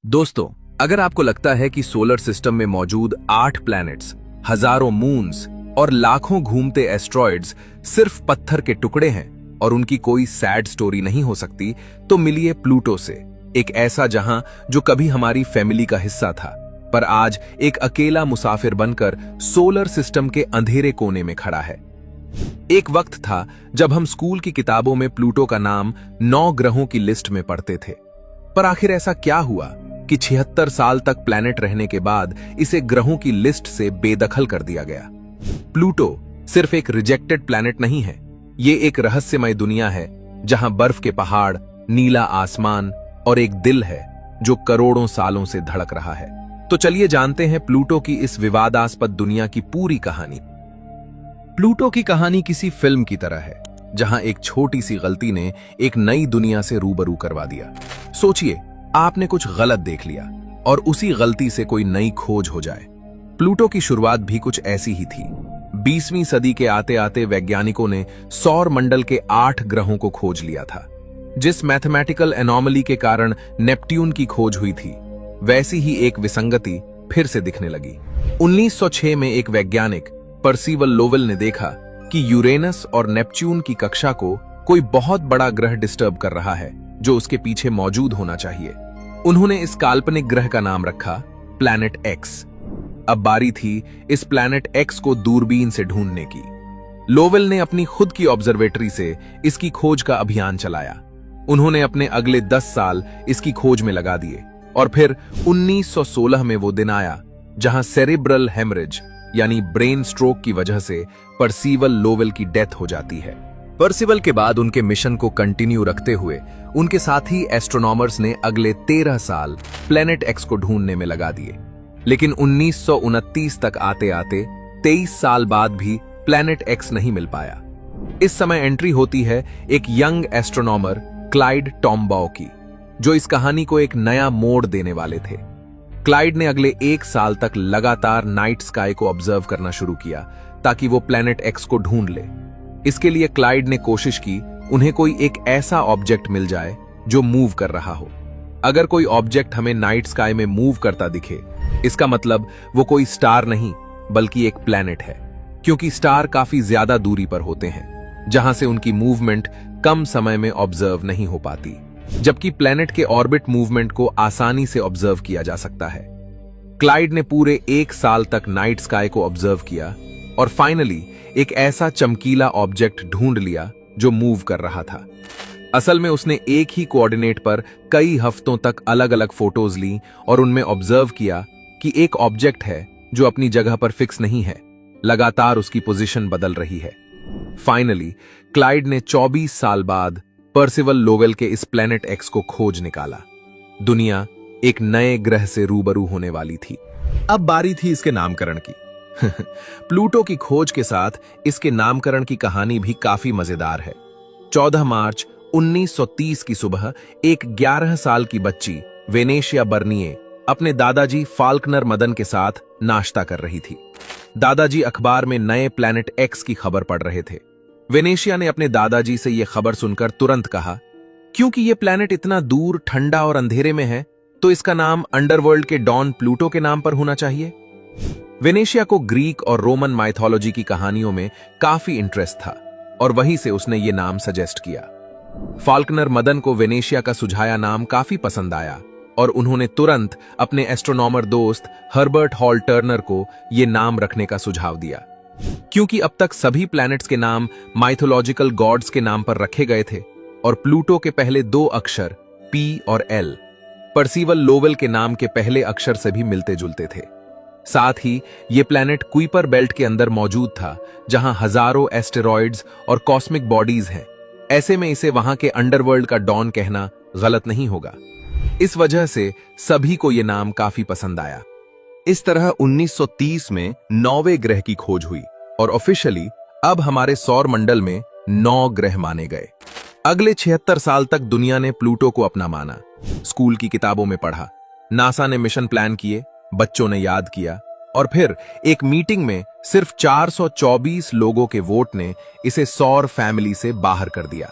दोस्तों, अगर आपको लगता है कि सोलर सिस्टम में मौजूद 8 प्लैनेट्स, हजारों मून्स और लाखों घूमते एस्ट्रॉइड्स सिर्फ पत्थर के टुकड़े हैं और उनकी कोई सैड स्टोरी नहीं हो सकती, तो मिलिए प्लूटो से, एक ऐसा जहां जो कभी हमारी फैमिली का हिस्सा था, पर आज एक अकेला मुसाफिर बनकर सोलर सिस्टम के अंधेरे कोने में खड़ा है। एक वक्त था जब हम स्कूल की किताबों में प्लूटो का नाम 9 ग्रहों की लिस्ट में पढ़ते थे, पर आखिर ऐसा क्या हुआ कि 76 साल तक प्लैनेट रहने के बाद इसे ग्रहों की लिस्ट से बेदखल कर दिया गया। प्लूटो सिर्फ एक रिजेक्टेड प्लैनेट नहीं है, ये एक रहस्यमय दुनिया है जहां बर्फ के पहाड़, नीला आसमान और एक दिल है जो करोड़ों सालों से धड़क रहा है। तो चलिए जानते हैं प्लूटो की इस विवादास्पद दुनिया की पूरी कहानी। प्लूटो की कहानी किसी फिल्म की तरह है जहां एक छोटी सी गलती ने एक नई दुनिया से रूबरू करवा दिया। सोचिए, आपने कुछ गलत देख लिया और उसी गलती से कोई नई खोज हो जाए। प्लूटो की शुरुआत भी कुछ ऐसी ही थी। 20वीं सदी के आते आते वैज्ञानिकों ने सौर मंडल के 8 ग्रहों को खोज लिया था। जिस मैथमेटिकल एनोमली के कारण नेपट्यून की खोज हुई थी, वैसी ही एक विसंगति फिर से दिखने लगी। 1906 में एक वैज्ञानिक पर्सिवल लोवेल ने देखा कि यूरेनस और नेपच्यून की कक्षा को कोई बहुत बड़ा ग्रह डिस्टर्ब कर रहा है जो उसके पीछे मौजूद होना चाहिए। उन्होंने इस काल्पनिक ग्रह का नाम रखा प्लैनेट एक्स। अब बारी थी इस प्लैनेट एक्स को दूरबीन से ढूंढने की। लोवेल ने अपनी खुद की ऑब्जर्वेटरी से इसकी खोज का अभियान चलाया। उन्होंने अपने अगले 10 साल इसकी खोज में लगा दिए और फिर 1916 में वो दिन आया जहां सेरिब्रल हेमरेज यानी ब्रेन स्ट्रोक की वजह से पर्सिवल लोवेल की डेथ हो जाती है। पर्सिवल के बाद उनके मिशन को कंटिन्यू रखते हुए उनके साथी एस्ट्रोनॉमर्स ने अगले 13 साल प्लैनेट एक्स को ढूंढने में लगा दिए, लेकिन 1929 तक आते आते 23 साल बाद भी प्लैनेट एक्स नहीं मिल पाया। इस समय एंट्री होती है एक यंग एस्ट्रोनॉमर क्लाइड टॉम्बाउ की, जो इस कहानी को एक नया मोड़ देने वाले थे। क्लाइड ने अगले 1 साल तक लगातार नाइट स्काई को ऑब्जर्व करना शुरू किया ताकि वो प्लैनेट एक्स को ढूंढ ले। इसके लिए क्लाइड ने कोशिश की उन्हें कोई एक ऐसा ऑब्जेक्ट मिल जाए जो मूव कर रहा हो। अगर कोई ऑब्जेक्ट हमें नाइट स्काई में मूव करता दिखे, इसका मतलब वो कोई स्टार नहीं बल्कि एक प्लैनेट है, क्योंकि स्टार काफी ज्यादा दूरी पर होते हैं जहां से उनकी मूवमेंट कम समय में ऑब्जर्व नहीं हो पाती, जबकि प्लैनेट के ऑर्बिट मूवमेंट को आसानी से ऑब्जर्व किया जा सकता है। क्लाइड ने पूरे 1 साल तक नाइट स्काई को ऑब्जर्व किया और फाइनली एक ऐसा चमकीला ऑब्जेक्ट ढूंढ लिया जो मूव कर रहा था। असल में उसने एक ही कोऑर्डिनेट पर कई हफ्तों तक अलग अलग फोटोज ली और उनमें ऑब्जर्व किया कि एक ऑब्जेक्ट है जो अपनी जगह पर फिक्स नहीं है, लगातार उसकी पोजीशन बदल रही है। फाइनली क्लाइड ने 24 साल बाद पर्सिवल लोवेल के इस प्लैनेट एक्स को खोज निकाला। दुनिया एक नए ग्रह से रूबरू होने वाली थी। अब बारी थी इसके नामकरण की। प्लूटो की खोज के साथ इसके नामकरण की कहानी भी काफी मजेदार है। 14 मार्च 1930 की सुबह एक 11 साल की बच्ची वेनेशिया बर्निए अपने दादाजी फाल्कनर मदन के साथ नाश्ता कर रही थी। दादाजी अखबार में नए प्लैनेट एक्स की खबर पढ़ रहे थे। वेनेशिया ने अपने दादाजी से यह खबर सुनकर तुरंत कहा, क्योंकि यह प्लैनेट इतना दूर, ठंडा और अंधेरे में है, तो इसका नाम अंडरवर्ल्ड के डॉन प्लूटो के नाम पर होना चाहिए। वेनेशिया को ग्रीक और रोमन माइथोलॉजी की कहानियों में काफी इंटरेस्ट था और वहीं से उसने ये नाम सजेस्ट किया। फाल्कनर मदन को वेनेशिया का सुझाया नाम काफी पसंद आया और उन्होंने तुरंत अपने एस्ट्रोनॉमर दोस्त हर्बर्ट हॉल टर्नर को ये नाम रखने का सुझाव दिया। क्योंकि अब तक सभी प्लैनेट्स के नाम माइथोलॉजिकल गॉड्स के नाम पर रखे गए थे और प्लूटो के पहले 2 अक्षर P और L पर्सिवल लोवेल के नाम के पहले अक्षर से भी मिलते जुलते थे। साथ ही ये प्लैनेट कुइपर बेल्ट के अंदर मौजूद था जहां हजारों एस्टेरॉइड्स और कॉस्मिक बॉडीज हैं। ऐसे में इसे वहां के अंडरवर्ल्ड का डॉन कहना गलत नहीं होगा। इस वजह से सभी को ये नाम काफी पसंद आया। इस तरह 1930 में 9वें ग्रह की खोज हुई और ऑफिशियली अब हमारे सौर मंडल में 9 ग्रह माने गए। अगले 76 साल तक दुनिया ने प्लूटो को अपना माना, स्कूल की किताबों में पढ़ा, नासा ने मिशन प्लान किए, बच्चों ने याद किया और फिर एक मीटिंग में सिर्फ 424 लोगों के वोट ने इसे सौर फैमिली से बाहर कर दिया।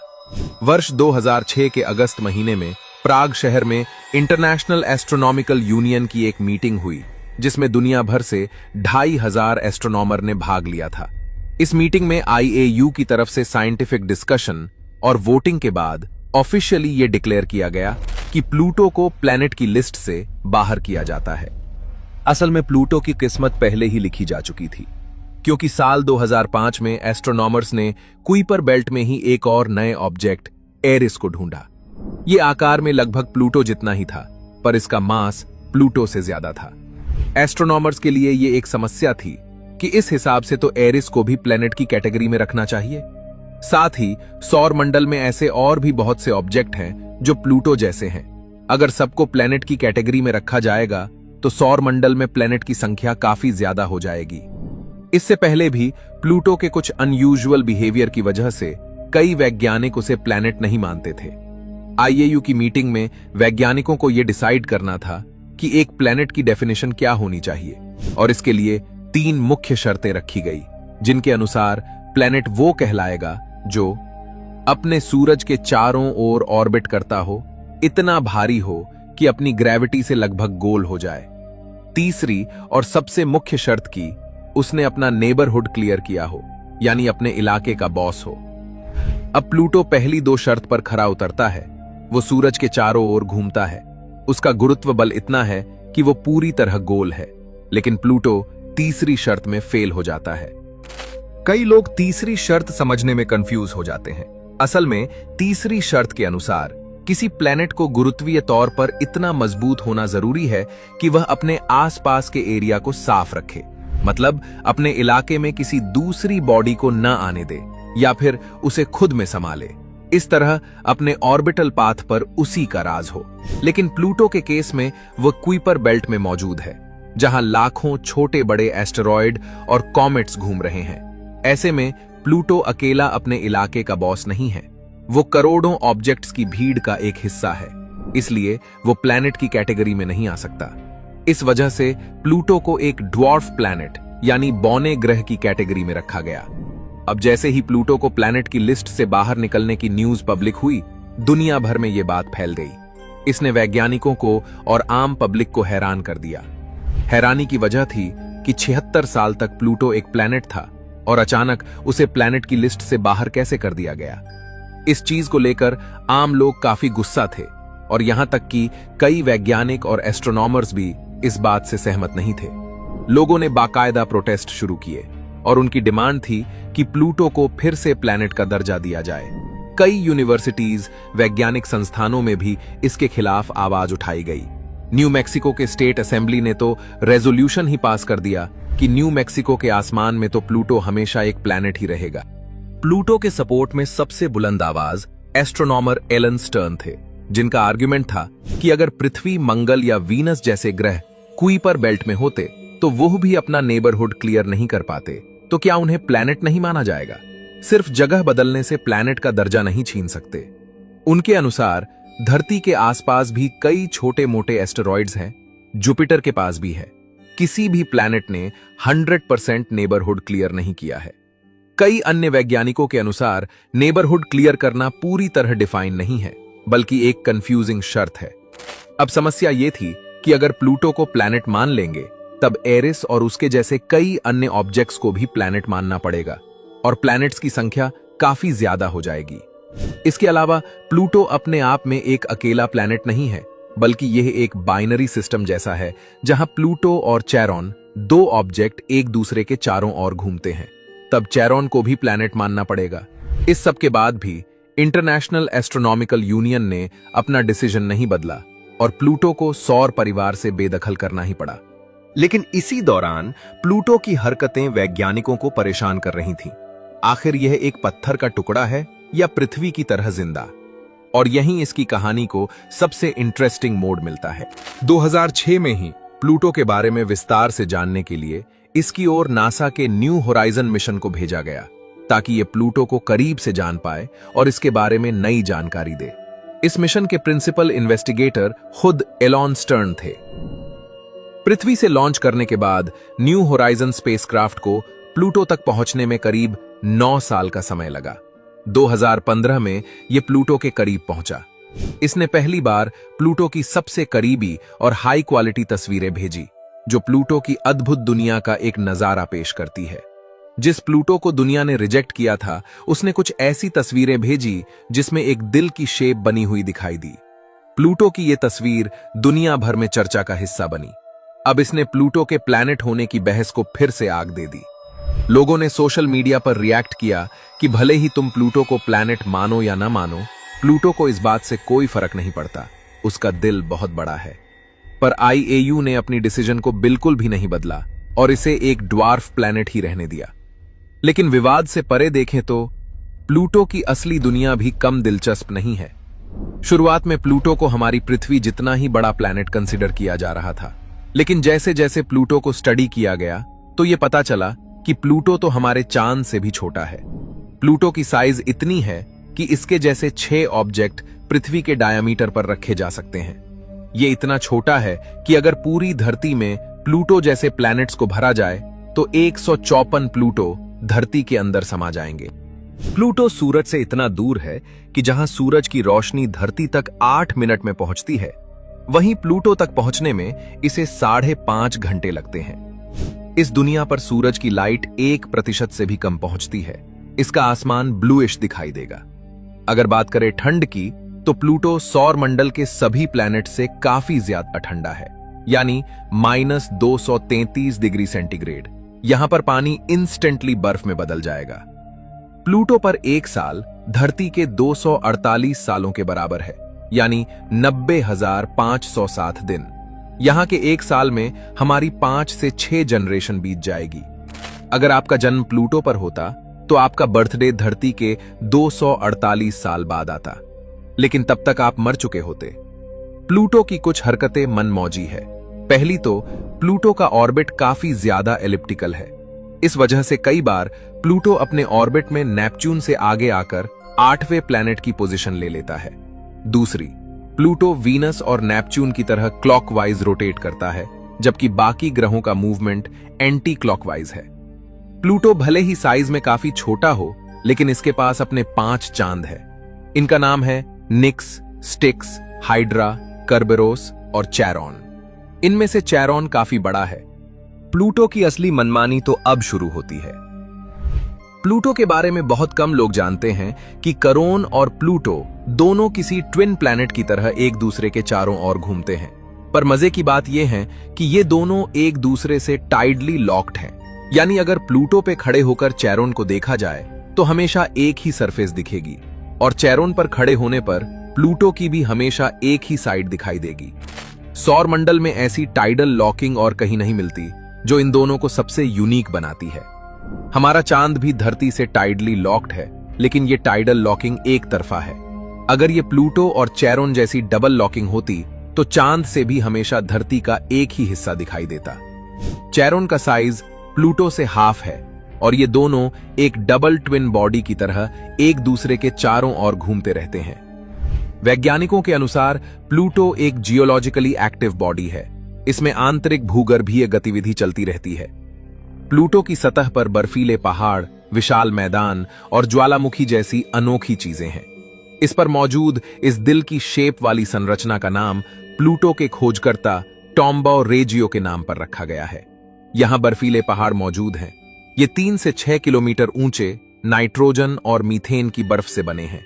वर्ष 2006 के अगस्त महीने में प्राग शहर में इंटरनेशनल एस्ट्रोनॉमिकल यूनियन की एक मीटिंग हुई, जिसमें दुनिया भर से 2500 एस्ट्रोनॉमर ने भाग लिया था। इस मीटिंग में IAU की तरफ से साइंटिफिक डिस्कशन और वोटिंग के बाद ऑफिशियली ये डिक्लेयर किया गया कि प्लूटो को प्लैनेट की लिस्ट से बाहर किया जाता है। असल में प्लूटो की किस्मत पहले ही लिखी जा चुकी थी, क्योंकि साल 2005 में एस्ट्रोनॉमर्स ने कुइपर बेल्ट में ही एक और नए ऑब्जेक्ट एरिस को ढूंढा। ये आकार में लगभग प्लूटो जितना ही था, पर इसका मास प्लूटो से ज्यादा था। एस्ट्रोनॉमर्स के लिए ये एक समस्या थी कि इस हिसाब से तो एरिस को भी प्लैनेट की कैटेगरी में रखना चाहिए। साथ ही सौर मंडल में ऐसे और भी बहुत से ऑब्जेक्ट हैं जो प्लूटो जैसे हैं। अगर सबको प्लैनेट की कैटेगरी में रखा जाएगा तो सौर मंडल में प्लैनेट की संख्या काफी ज्यादा हो जाएगी। इससे पहले भी प्लूटो के कुछ अनयूजुअल बिहेवियर की वजह से कई वैज्ञानिक उसे प्लैनेट नहीं मानते थे। IAU की मीटिंग में वैज्ञानिकों को यह डिसाइड करना था कि एक प्लैनेट की डेफिनेशन क्या होनी चाहिए, और इसके लिए 3 मुख्य शर्तें रखी गई, जिनके अनुसार प्लैनेट वो कहलाएगा जो अपने सूरज के चारों ओर ऑर्बिट करता हो, इतना भारी हो कि अपनी ग्रेविटी से लगभग गोल हो जाए। तीसरी और सबसे मुख्य शर्त की उसने अपना नेबरहुड क्लियर किया हो, यानी अपने इलाके का बॉस हो। अब प्लूटो पहली 2 शर्त पर खरा उतरता है। वो सूरज के चारों ओर घूमता है, उसका गुरुत्व बल इतना है कि वो पूरी तरह गोल है, लेकिन प्लूटो तीसरी शर्त में फेल हो जाता है। कई लोग तीसरी शर्त समझने में कंफ्यूज हो जाते हैं। असल में तीसरी शर्त के अनुसार किसी प्लैनेट को गुरुत्वीय तौर पर इतना मजबूत होना जरूरी है कि वह अपने आसपास के एरिया को साफ रखे, मतलब अपने इलाके में किसी दूसरी बॉडी को न आने दे या फिर उसे खुद में संभाले। इस तरह अपने ऑर्बिटल पाथ पर उसी का राज हो। लेकिन प्लूटो के केस में वह कुइपर बेल्ट में मौजूद है, जहां लाखों छोटे बड़े एस्टेरॉयड और कॉमेट्स घूम रहे हैं। ऐसे में प्लूटो अकेला अपने इलाके का बॉस नहीं है, वो करोड़ों ऑब्जेक्ट्स की भीड़ का एक हिस्सा है। इसलिए वो प्लैनेट की कैटेगरी में नहीं आ सकता। इस वजह से प्लूटो को एक ड्वार्फ प्लैनेट यानी बौने ग्रह की कैटेगरी में रखा गया। अब जैसे ही प्लूटो को प्लैनेट की लिस्ट से बाहर निकलने की न्यूज पब्लिक हुई, दुनिया भर में यह बात फैल गई। इसने वैज्ञानिकों को और आम पब्लिक को हैरान कर दिया। हैरानी की वजह थी कि 76 साल तक प्लूटो एक प्लैनेट था और अचानक उसे प्लैनेट की लिस्ट से बाहर कैसे कर दिया गया। इस चीज को लेकर आम लोग काफी गुस्सा थे, और यहां तक कि कई वैज्ञानिक और एस्ट्रोनॉमर्स भी इस बात से सहमत नहीं थे। लोगों ने बाकायदा प्रोटेस्ट शुरू किए और उनकी डिमांड थी कि प्लूटो को फिर से प्लैनेट का दर्जा दिया जाए। कई यूनिवर्सिटीज, वैज्ञानिक संस्थानों में भी इसके खिलाफ आवाज उठाई गई। न्यू मैक्सिको के स्टेट असेंबली ने तो रेजोल्यूशन ही पास कर दिया कि न्यू मैक्सिको के आसमान में तो प्लूटो हमेशा एक प्लैनेट ही रहेगा। प्लूटो के सपोर्ट में सबसे बुलंद आवाज एस्ट्रोनॉमर एलन स्टर्न थे, जिनका आर्गुमेंट था कि अगर पृथ्वी, मंगल या वीनस जैसे ग्रह कुइपर बेल्ट में होते तो वो भी अपना नेबरहुड क्लियर नहीं कर पाते, तो क्या उन्हें प्लैनेट नहीं माना जाएगा? सिर्फ जगह बदलने से प्लैनेट का दर्जा नहीं छीन सकते। उनके अनुसार धरती के आसपास भी कई छोटे मोटे एस्टेरॉइड्स हैं, जुपिटर के पास भी है। किसी भी प्लैनेट ने 100% नेबरहुड क्लियर नहीं किया है। कई अन्य वैज्ञानिकों के अनुसार नेबरहुड क्लियर करना पूरी तरह डिफाइन नहीं है, बल्कि एक कंफ्यूजिंग शर्त है। अब समस्या यह थी कि अगर प्लूटो को प्लैनेट मान लेंगे, तब एरिस और उसके जैसे कई अन्य ऑब्जेक्ट्स को भी प्लैनेट मानना पड़ेगा, और प्लैनेट्स की संख्या काफी ज्यादा हो जाएगी। इसके अलावा प्लूटो अपने आप में एक अकेला प्लैनेट नहीं है, बल्कि यह एक बाइनरी सिस्टम जैसा है, जहां प्लूटो और चैरॉन 2 ऑब्जेक्ट एक दूसरे के चारों ओर घूमते हैं। तब चैरॉन को भी प्लैनेट मानना पड़ेगा। इस सब के बाद भी इंटरनेशनल एस्ट्रोनॉमिकल यूनियन ने अपना डिसीजन नहीं बदला और प्लूटो को सौर परिवार से बेदखल करना ही पड़ा। लेकिन इसी दौरान प्लूटो की हरकतें वैज्ञानिकों को परेशान कर रही थीं। आखिर यह एक पत्थर का टुकड़ा है या पृथ्वी की तरह जिंदा? और यहीं इसकी कहानी को सबसे इंटरेस्टिंग मोड़ मिलता है। 2006 में ही प्लूटो के बारे में विस्तार से जानने के लिए इसकी ओर नासा के न्यू होराइजन मिशन को भेजा गया, ताकि ये प्लूटो को करीब से जान पाए और इसके बारे में नई जानकारी दे। इस मिशन के प्रिंसिपल इन्वेस्टिगेटर खुद एलन स्टर्न थे। पृथ्वी से लॉन्च करने के बाद न्यू होराइजन स्पेसक्राफ्ट को प्लूटो तक पहुंचने में करीब 9 साल का समय लगा। 2015 में यह प्लूटो के करीब पहुंचा, इसने पहली बार प्लूटो की सबसे करीबी और हाई क्वालिटी तस्वीरें भेजी, जो प्लूटो की अद्भुत दुनिया का एक नजारा पेश करती है। जिस प्लूटो को दुनिया ने रिजेक्ट किया था, उसने कुछ ऐसी तस्वीरें भेजी जिसमें एक दिल की शेप बनी हुई दिखाई दी। प्लूटो की यह तस्वीर दुनिया भर में चर्चा का हिस्सा बनी। अब इसने प्लूटो के प्लैनेट होने की बहस को फिर से आग दे दी। लोगों ने सोशल मीडिया पर रिएक्ट किया कि भले ही तुम प्लूटो को प्लैनेट मानो या ना मानो, प्लूटो को इस बात से कोई फर्क नहीं पड़ता, उसका दिल बहुत बड़ा है। पर IAU ने अपनी डिसीजन को बिल्कुल भी नहीं बदला और इसे एक ड्वार्फ प्लैनेट ही रहने दिया। लेकिन विवाद से परे देखें तो प्लूटो की असली दुनिया भी कम दिलचस्प नहीं है। शुरुआत में प्लूटो को हमारी पृथ्वी जितना ही बड़ा प्लैनेट कंसीडर किया जा रहा था, लेकिन जैसे जैसे प्लूटो को स्टडी किया गया तो यह पता चला कि प्लूटो तो हमारे चांद से भी छोटा है। प्लूटो की साइज इतनी है कि इसके जैसे 6 ऑब्जेक्ट पृथ्वी के डायमीटर पर रखे जा सकते हैं। यह इतना छोटा है कि अगर पूरी धरती में प्लूटो जैसे प्लैनेट्स को भरा जाए तो 154 प्लूटो धरती के अंदर समा जाएंगे। प्लूटो सूरज से इतना दूर है कि जहां सूरज की रोशनी धरती तक 8 मिनट में पहुंचती है, वहीं प्लूटो तक पहुंचने में इसे 5.5 घंटे लगते हैं। इस दुनिया पर सूरज की लाइट 1% से भी कम पहुंचती है। इसका आसमान ब्लूइश दिखाई देगा। अगर बात करें ठंड की, तो प्लूटो सौर मंडल के सभी प्लैनेट से काफी ज्यादा ठंडा है, यानी -233 डिग्री सेंटीग्रेड। यहां पर पानी इंस्टेंटली बर्फ में बदल जाएगा। प्लूटो पर एक साल धरती के 248 सालों के बराबर है, यानी 90,507 दिन। यहां के एक साल में हमारी 5 से 6 जनरेशन बीत जाएगी। अगर आपका जन्म प्लूटो पर होता तो आपका बर्थडे धरती के 248 साल बाद आता, लेकिन तब तक आप मर चुके होते। प्लूटो की कुछ हरकतें मनमौजी है। पहली तो प्लूटो का ऑर्बिट काफी ज्यादा एलिप्टिकल है। इस वजह से कई बार प्लूटो अपने ऑर्बिट में नेपच्यून से आगे आकर 8वें प्लैनेट की पोजीशन ले लेता है। दूसरी, प्लूटो वीनस और नेपच्यून की तरह क्लॉकवाइज रोटेट करता है, जबकि बाकी ग्रहों का मूवमेंट एंटी क्लॉकवाइज है। प्लूटो भले ही साइज में काफी छोटा हो, लेकिन इसके पास अपने 5 चांद है। इनका नाम है निक्स, स्टिक्स, हाइड्रा, कर्बेरोस और चैरॉन। इनमें से चैरॉन काफी बड़ा है। प्लूटो की असली मनमानी तो अब शुरू होती है। प्लूटो के बारे में बहुत कम लोग जानते हैं कि करोन और प्लूटो दोनों किसी ट्विन प्लैनेट की तरह एक दूसरे के चारों ओर घूमते हैं। पर मजे की बात यह है कि ये दोनों एक दूसरे से टाइडली लॉक्ड हैं। यानी अगर प्लूटो पे खड़े होकर चैरोन को देखा जाए तो हमेशा एक ही सरफेस दिखेगी, और चैरोन पर खड़े होने पर प्लूटो की भी हमेशा एक ही साइड दिखाई देगी। सौर मंडल में ऐसी टाइडल लॉकिंग और कहीं नहीं मिलती, जो इन दोनों को सबसे यूनिक बनाती है। हमारा चांद भी धरती से टाइडली लॉक्ड है, लेकिन ये टाइडल लॉकिंग एक तरफा है। अगर ये प्लूटो और चैरोन जैसी डबल लॉकिंग होती तो चांद से भी हमेशा धरती का एक ही हिस्सा दिखाई देता। चैरोन का साइज प्लूटो से हाफ है, और ये दोनों एक डबल ट्विन बॉडी की तरह एक दूसरे के चारों ओर घूमते रहते हैं। वैज्ञानिकों के अनुसार प्लूटो एक जियोलॉजिकली एक्टिव बॉडी है। इसमें आंतरिक भूगर्भीय गतिविधि चलती रहती है। प्लूटो की सतह पर बर्फीले पहाड़, विशाल मैदान और ज्वालामुखी जैसी अनोखी चीजें हैं। इस पर मौजूद इस दिल की शेप वाली संरचना का नाम प्लूटो के खोजकर्ता टॉम्बो रेजियो के नाम पर रखा गया है। यहां बर्फीले पहाड़ मौजूद हैं। ये 3 से 6 किलोमीटर ऊंचे नाइट्रोजन और मीथेन की बर्फ से बने हैं।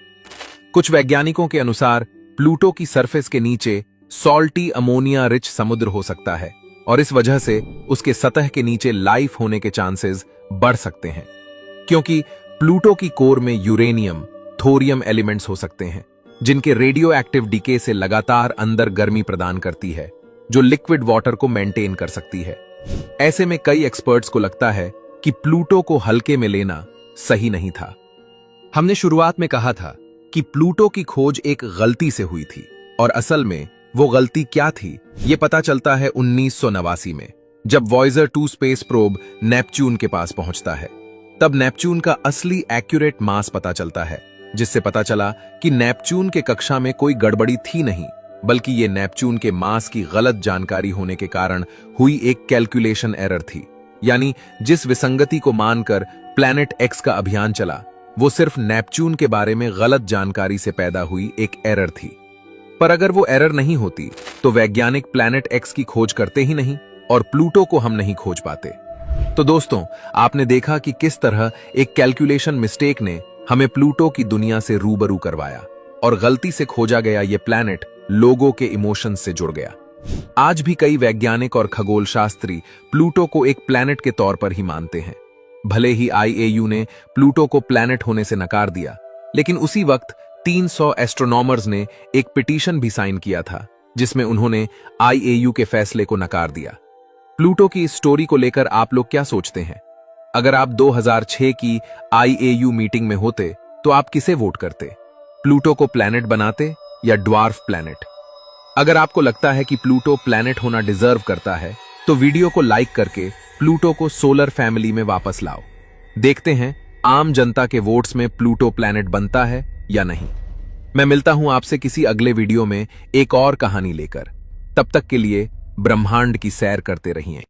कुछ वैज्ञानिकों के अनुसार प्लूटो की सरफेस के नीचे सॉल्टी अमोनिया रिच समुद्र हो सकता है, और इस वजह से उसके सतह के नीचे लाइफ होने के चांसेस बढ़ सकते हैं, क्योंकि प्लूटो की कोर में यूरेनियम, थोरियम एलिमेंट्स हो सकते हैं, जिनके रेडियो एक्टिव डीके से लगातार अंदर गर्मी प्रदान करती है, जो लिक्विड वाटर को मेंटेन कर सकती है। ऐसे में कई एक्सपर्ट्स को लगता है कि प्लूटो को हल्के में लेना सही नहीं था। हमने शुरुआत में कहा था कि प्लूटो की खोज एक गलती से हुई थी, और असल में वो गलती क्या थी ये पता चलता है 1989 में, जब वॉयेजर 2 स्पेस प्रोब नेपच्यून के पास पहुंचता है। तब नेपच्यून का असली एक्यूरेट मास पता चलता है, जिससे पता चला कि नेपच्यून के कक्षा में कोई गड़बड़ी थी नहीं, बल्कि ये नेपच्यून के मास की गलत जानकारी होने के कारण हुई एक कैलकुलेशन एरर थी। यानी जिस विसंगति को मानकर प्लैनेट एक्स का अभियान चला, वो सिर्फ नेपच्यून के बारे में गलत जानकारी से पैदा हुई एक एरर थी। पर अगर वो एरर नहीं होती तो वैज्ञानिक प्लैनेट एक्स की खोज करते ही नहीं और प्लूटो को हम नहीं खोज पाते। तो दोस्तों, आपने देखा कि किस तरह एक कैलकुलेशन मिस्टेक ने हमें प्लूटो की दुनिया से रूबरू करवाया और गलती से खोजा गया ये प्लैनेट लोगों के इमोशंस से जुड़ गया। आज भी कई वैज्ञानिक और खगोल शास्त्री प्लूटो को एक प्लैनेट के तौर पर ही मानते हैं। भले ही आईएयू ने प्लूटो को प्लैनेट होने से नकार दिया, लेकिन उसी वक्त 300 एस्ट्रोनॉमर्स ने एक पिटीशन भी साइन किया था जिसमें उन्होंने आईएयू के फैसले को नकार दिया। प्लूटो की इस स्टोरी को लेकर आप लोग क्या सोचते हैं? अगर आप 2006 की आईएयू मीटिंग में होते तो आप किसे वोट करते? प्लूटो को प्लैनेट बनाते या ड्वार्फ प्लैनेट? अगर आपको लगता है कि प्लूटो प्लैनेट होना डिजर्व करता है तो वीडियो को लाइक करके प्लूटो को सोलर फैमिली में वापस लाओ। देखते हैं आम जनता के वोट्स में प्लूटो प्लैनेट बनता है या नहीं। मैं मिलता हूं आपसे किसी अगले वीडियो में एक और कहानी लेकर। तब तक के लिए ब्रह्मांड की सैर करते रहिए।